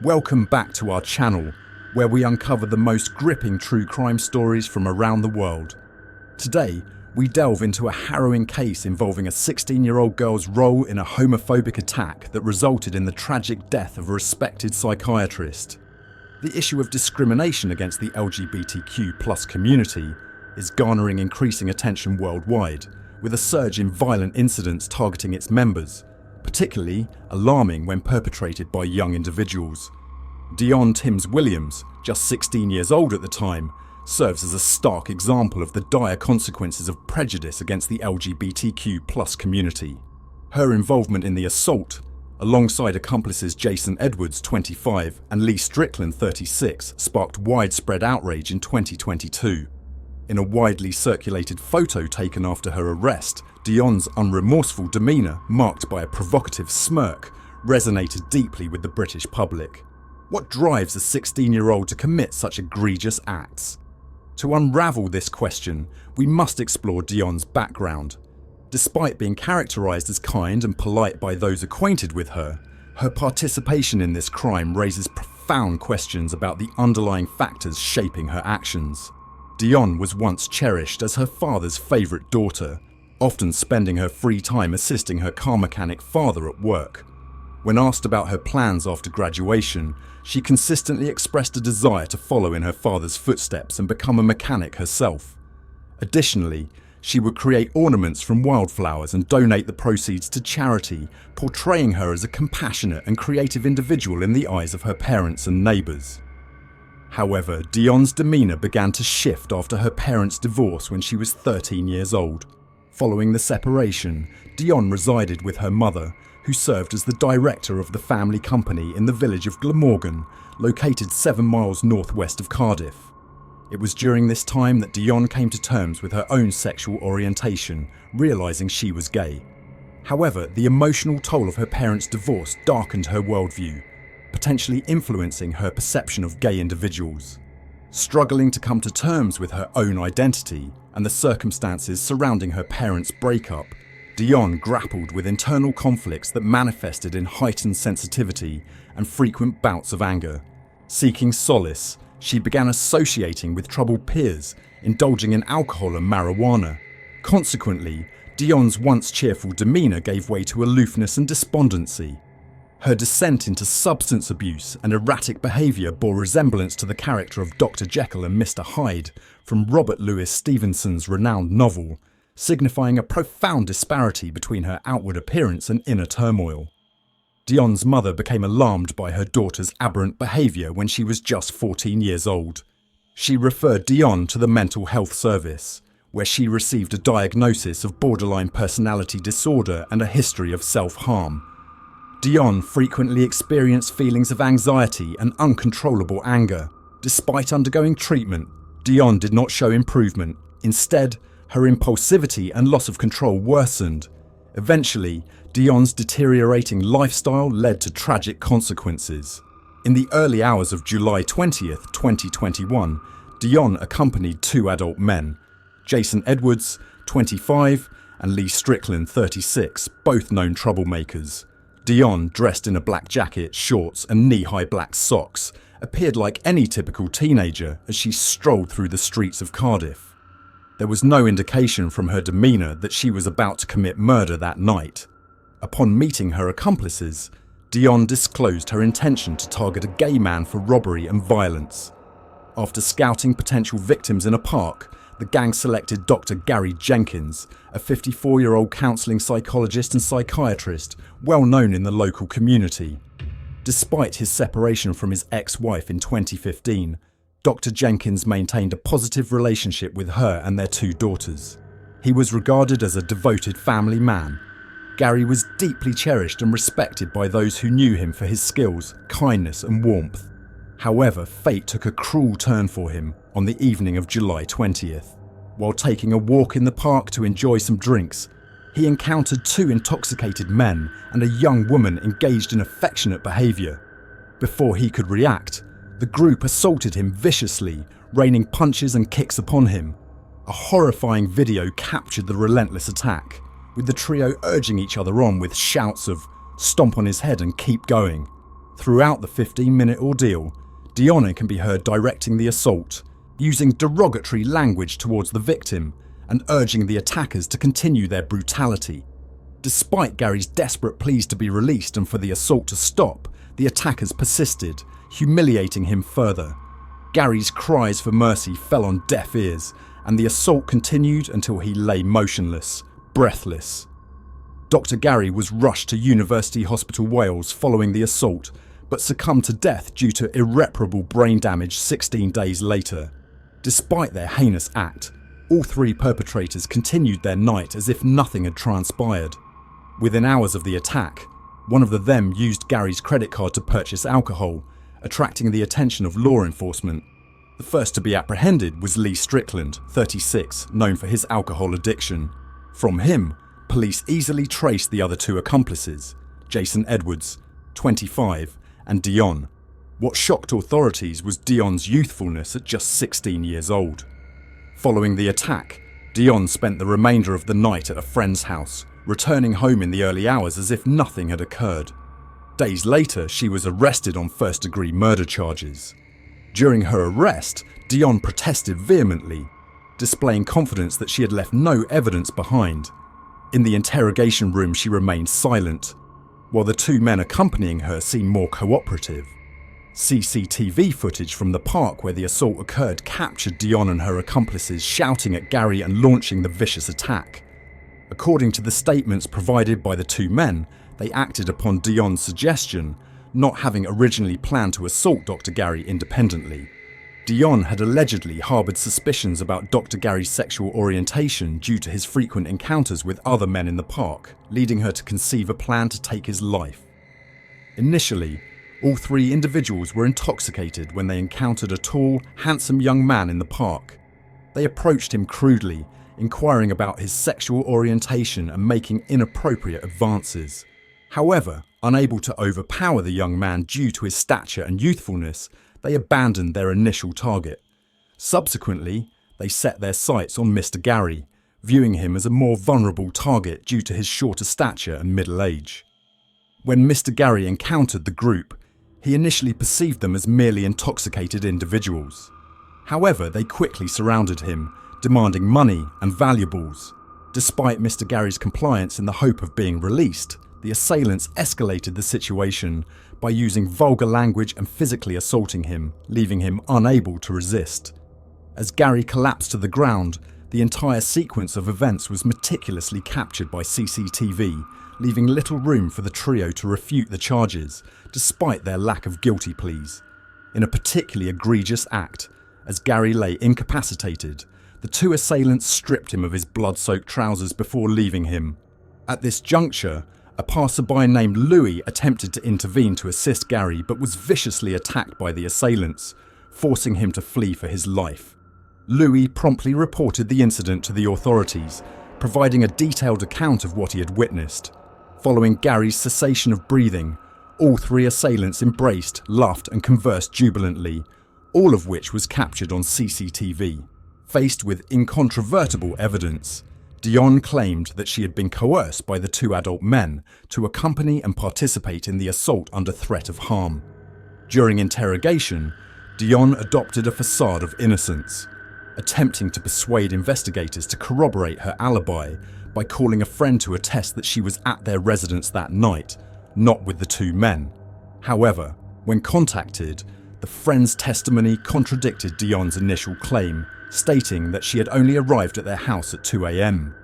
Welcome back to our channel, where we uncover the most gripping true crime stories from around the world. Today, we delve into a harrowing case involving a 16-year-old girl's role in a homophobic attack that resulted in the tragic death of a respected psychiatrist. The issue of discrimination against the LGBTQ+ community is garnering increasing attention worldwide, with a surge in violent incidents targeting its members, particularly alarming when perpetrated by young individuals. Dionne Timms-Williams, just 16 years old at the time, serves as a stark example of the dire consequences of prejudice against the LGBTQ+ community. Her involvement in the assault, alongside accomplices Jason Edwards, 25, and Lee Strickland, 36, sparked widespread outrage in 2022. In a widely circulated photo taken after her arrest, Dionne's unremorseful demeanour, marked by a provocative smirk, resonated deeply with the British public. What drives a 16-year-old to commit such egregious acts? To unravel this question, we must explore Dionne's background. Despite being characterised as kind and polite by those acquainted with her, her participation in this crime raises profound questions about the underlying factors shaping her actions. Dionne was once cherished as her father's favourite daughter, often spending her free time assisting her car mechanic father at work. When asked about her plans after graduation, she consistently expressed a desire to follow in her father's footsteps and become a mechanic herself. Additionally, she would create ornaments from wildflowers and donate the proceeds to charity, portraying her as a compassionate and creative individual in the eyes of her parents and neighbours. However, Dionne's demeanour began to shift after her parents' divorce when she was 13 years old. Following the separation, Dionne resided with her mother, who served as the director of the family company in the village of Glamorgan, located 7 miles northwest of Cardiff. It was during this time that Dionne came to terms with her own sexual orientation, realising she was gay. However, the emotional toll of her parents' divorce darkened her worldview, potentially influencing her perception of gay individuals. Struggling to come to terms with her own identity and the circumstances surrounding her parents' breakup, Dionne grappled with internal conflicts that manifested in heightened sensitivity and frequent bouts of anger. Seeking solace, she began associating with troubled peers, indulging in alcohol and marijuana. Consequently, Dionne's once cheerful demeanour gave way to aloofness and despondency. Her descent into substance abuse and erratic behaviour bore resemblance to the character of Dr. Jekyll and Mr. Hyde from Robert Louis Stevenson's renowned novel, signifying a profound disparity between her outward appearance and inner turmoil. Dionne's mother became alarmed by her daughter's aberrant behaviour when she was just 14 years old. She referred Dionne to the mental health service, where she received a diagnosis of borderline personality disorder and a history of self-harm. Dionne frequently experienced feelings of anxiety and uncontrollable anger. Despite undergoing treatment, Dionne did not show improvement. Instead, her impulsivity and loss of control worsened. Eventually, Dionne's deteriorating lifestyle led to tragic consequences. In the early hours of July 20th, 2021, Dionne accompanied 2 adult men, Jason Edwards, 25, and Lee Strickland, 36, both known troublemakers. Dionne, dressed in a black jacket, shorts, and knee-high black socks, appeared like any typical teenager as she strolled through the streets of Cardiff. There was no indication from her demeanour that she was about to commit murder that night. Upon meeting her accomplices, Dionne disclosed her intention to target a gay man for robbery and violence. After scouting potential victims in a park, the gang selected Dr. Gary Jenkins, a 54-year-old counselling psychologist and psychiatrist well known in the local community. Despite his separation from his ex-wife in 2015, Dr. Jenkins maintained a positive relationship with her and their 2 daughters. He was regarded as a devoted family man. Gary was deeply cherished and respected by those who knew him for his skills, kindness and warmth. However, fate took a cruel turn for him on the evening of July 20th. While taking a walk in the park to enjoy some drinks, he encountered 2 intoxicated men and a young woman engaged in affectionate behaviour. Before he could react, the group assaulted him viciously, raining punches and kicks upon him. A horrifying video captured the relentless attack, with the trio urging each other on with shouts of "stomp on his head and keep going." Throughout the 15-minute ordeal, Dionne can be heard directing the assault, using derogatory language towards the victim and urging the attackers to continue their brutality. Despite Gary's desperate pleas to be released and for the assault to stop, the attackers persisted, humiliating him further. Gary's cries for mercy fell on deaf ears, and the assault continued until he lay motionless, breathless. Dr. Gary was rushed to University Hospital Wales following the assault, but succumbed to death due to irreparable brain damage 16 days later. Despite their heinous act, all three perpetrators continued their night as if nothing had transpired. Within hours of the attack, one of them used Gary's credit card to purchase alcohol, attracting the attention of law enforcement. The first to be apprehended was Lee Strickland, 36, known for his alcohol addiction. From him, police easily traced the other two accomplices, Jason Edwards, 25, and Dionne. What shocked authorities was Dionne's youthfulness at just 16 years old. Following the attack, Dionne spent the remainder of the night at a friend's house, returning home in the early hours as if nothing had occurred. Days later, she was arrested on first-degree murder charges. During her arrest, Dionne protested vehemently, displaying confidence that she had left no evidence behind. In the interrogation room, she remained silent, while the two men accompanying her seemed more cooperative. CCTV footage from the park where the assault occurred captured Dionne and her accomplices shouting at Gary and launching the vicious attack. According to the statements provided by the two men, they acted upon Dionne's suggestion, not having originally planned to assault Dr. Gary independently. Dionne had allegedly harboured suspicions about Dr. Gary's sexual orientation due to his frequent encounters with other men in the park, leading her to conceive a plan to take his life. Initially, all three individuals were intoxicated when they encountered a tall, handsome young man in the park. They approached him crudely, inquiring about his sexual orientation and making inappropriate advances. However, unable to overpower the young man due to his stature and youthfulness, they abandoned their initial target. Subsequently, they set their sights on Mr. Gary, viewing him as a more vulnerable target due to his shorter stature and middle age. When Mr. Gary encountered the group, he initially perceived them as merely intoxicated individuals. However, they quickly surrounded him, demanding money and valuables. Despite Mr. Gary's compliance in the hope of being released, the assailants escalated the situation by using vulgar language and physically assaulting him, leaving him unable to resist. As Gary collapsed to the ground, the entire sequence of events was meticulously captured by CCTV, leaving little room for the trio to refute the charges, despite their lack of guilty pleas. In a particularly egregious act, as Gary lay incapacitated, the two assailants stripped him of his blood-soaked trousers before leaving him. At this juncture, a passerby named Louis attempted to intervene to assist Gary but was viciously attacked by the assailants, forcing him to flee for his life. Louis promptly reported the incident to the authorities, providing a detailed account of what he had witnessed. Following Gary's cessation of breathing, all three assailants embraced, laughed and conversed jubilantly, all of which was captured on CCTV. Faced with incontrovertible evidence, Dionne claimed that she had been coerced by the two adult men to accompany and participate in the assault under threat of harm. During interrogation, Dionne adopted a facade of innocence, attempting to persuade investigators to corroborate her alibi by calling a friend to attest that she was at their residence that night, not with the two men. However, when contacted, the friend's testimony contradicted Dionne's initial claim, stating that she had only arrived at their house at 2 a.m.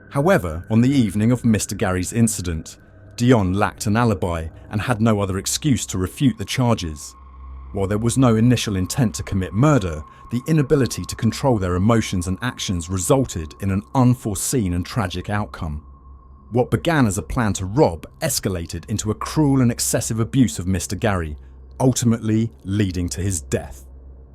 However, on the evening of Mr. Gary's incident, Dionne lacked an alibi and had no other excuse to refute the charges. While there was no initial intent to commit murder, the inability to control their emotions and actions resulted in an unforeseen and tragic outcome. What began as a plan to rob escalated into a cruel and excessive abuse of Mr. Gary, ultimately leading to his death.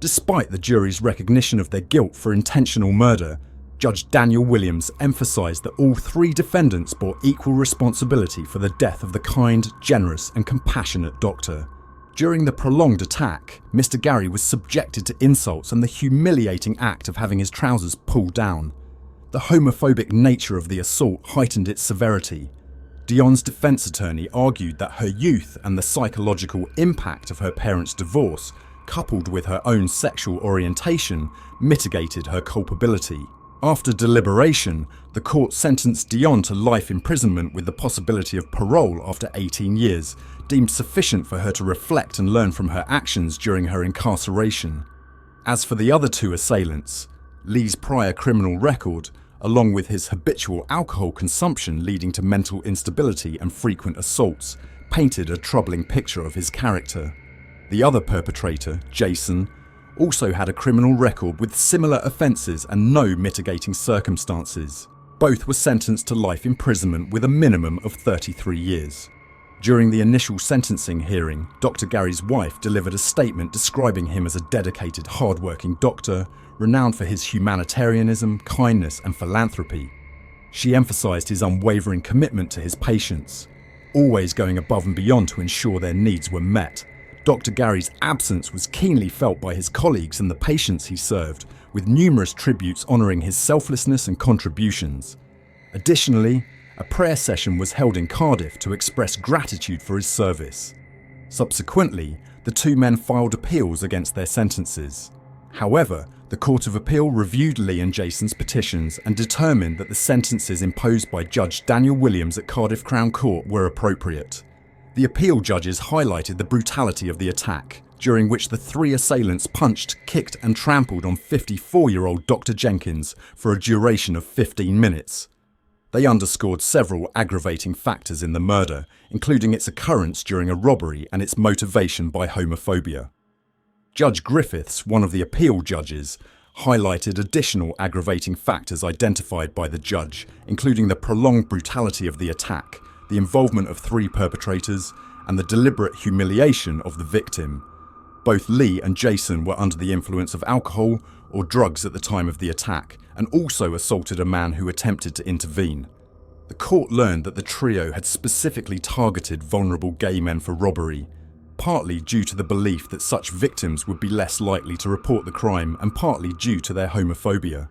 Despite the jury's recognition of their guilt for intentional murder, Judge Daniel Williams emphasised that all three defendants bore equal responsibility for the death of the kind, generous and compassionate doctor. During the prolonged attack, Mr. Gary was subjected to insults and the humiliating act of having his trousers pulled down. The homophobic nature of the assault heightened its severity. Dionne's defense attorney argued that her youth and the psychological impact of her parents' divorce, coupled with her own sexual orientation, mitigated her culpability. After deliberation, the court sentenced Dionne to life imprisonment with the possibility of parole after 18 years, deemed sufficient for her to reflect and learn from her actions during her incarceration. As for the other two assailants, Lee's prior criminal record, along with his habitual alcohol consumption leading to mental instability and frequent assaults, painted a troubling picture of his character. The other perpetrator, Jason, also had a criminal record with similar offences and no mitigating circumstances. Both were sentenced to life imprisonment with a minimum of 33 years. During the initial sentencing hearing, Dr. Gary's wife delivered a statement describing him as a dedicated, hard-working doctor, renowned for his humanitarianism, kindness and philanthropy. She emphasised his unwavering commitment to his patients, always going above and beyond to ensure their needs were met. Dr. Gary's absence was keenly felt by his colleagues and the patients he served, with numerous tributes honouring his selflessness and contributions. Additionally, a prayer session was held in Cardiff to express gratitude for his service. Subsequently, the two men filed appeals against their sentences. However, the Court of Appeal reviewed Lee and Jason's petitions and determined that the sentences imposed by Judge Daniel Williams at Cardiff Crown Court were appropriate. The appeal judges highlighted the brutality of the attack, during which the three assailants punched, kicked and trampled on 54-year-old Dr. Jenkins for a duration of 15 minutes. They underscored several aggravating factors in the murder, including its occurrence during a robbery and its motivation by homophobia. Judge Griffiths, one of the appeal judges, highlighted additional aggravating factors identified by the judge, including the prolonged brutality of the attack, the involvement of three perpetrators, and the deliberate humiliation of the victim. Both Lee and Jason were under the influence of alcohol or drugs at the time of the attack, and also assaulted a man who attempted to intervene. The court learned that the trio had specifically targeted vulnerable gay men for robbery, partly due to the belief that such victims would be less likely to report the crime and partly due to their homophobia.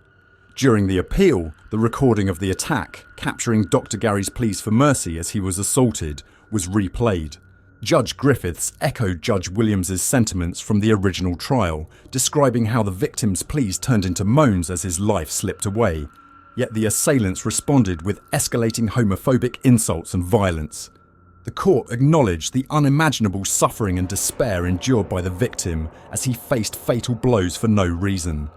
During the appeal, the recording of the attack, capturing Dr. Gary's pleas for mercy as he was assaulted, was replayed. Judge Griffiths echoed Judge Williams's sentiments from the original trial, describing how the victim's pleas turned into moans as his life slipped away. Yet the assailants responded with escalating homophobic insults and violence. The court acknowledged the unimaginable suffering and despair endured by the victim as he faced fatal blows for no reason.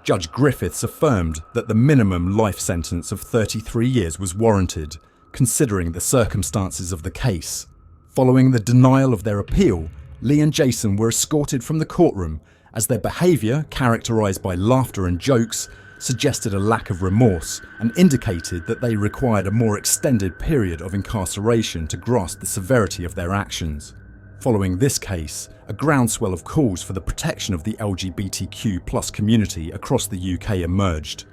Judge Griffiths affirmed that the minimum life sentence of 33 years was warranted, considering the circumstances of the case. Following the denial of their appeal, Lee and Jason were escorted from the courtroom as their behaviour, characterised by laughter and jokes, suggested a lack of remorse and indicated that they required a more extended period of incarceration to grasp the severity of their actions. Following this case, a groundswell of calls for the protection of the LGBTQ+ community across the UK emerged.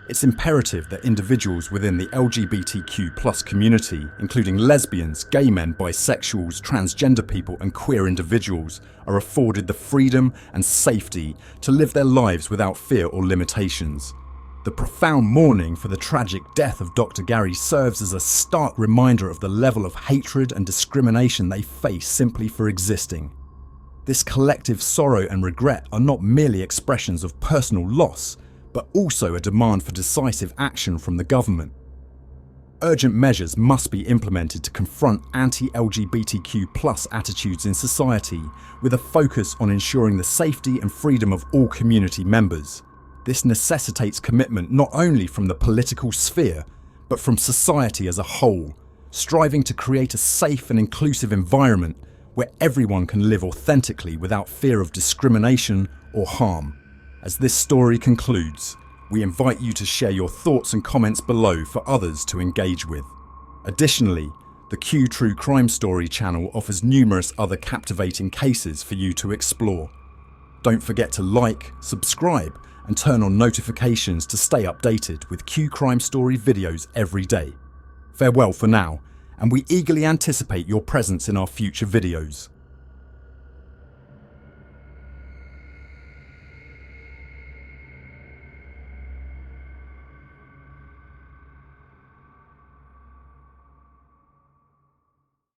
It's imperative that individuals within the LGBTQ+ community, including lesbians, gay men, bisexuals, transgender people and queer individuals, are afforded the freedom and safety to live their lives without fear or limitations. The profound mourning for the tragic death of Dr. Gary serves as a stark reminder of the level of hatred and discrimination they face simply for existing. This collective sorrow and regret are not merely expressions of personal loss, but also a demand for decisive action from the government. Urgent measures must be implemented to confront anti-LGBTQ+ attitudes in society, with a focus on ensuring the safety and freedom of all community members. This necessitates commitment not only from the political sphere, but from society as a whole, striving to create a safe and inclusive environment where everyone can live authentically without fear of discrimination or harm. As this story concludes, we invite you to share your thoughts and comments below for others to engage with. Additionally, the Q True Crime Story channel offers numerous other captivating cases for you to explore. Don't forget to like, subscribe, and turn on notifications to stay updated with Q Crime Story videos every day. Farewell for now, and we eagerly anticipate your presence in our future videos.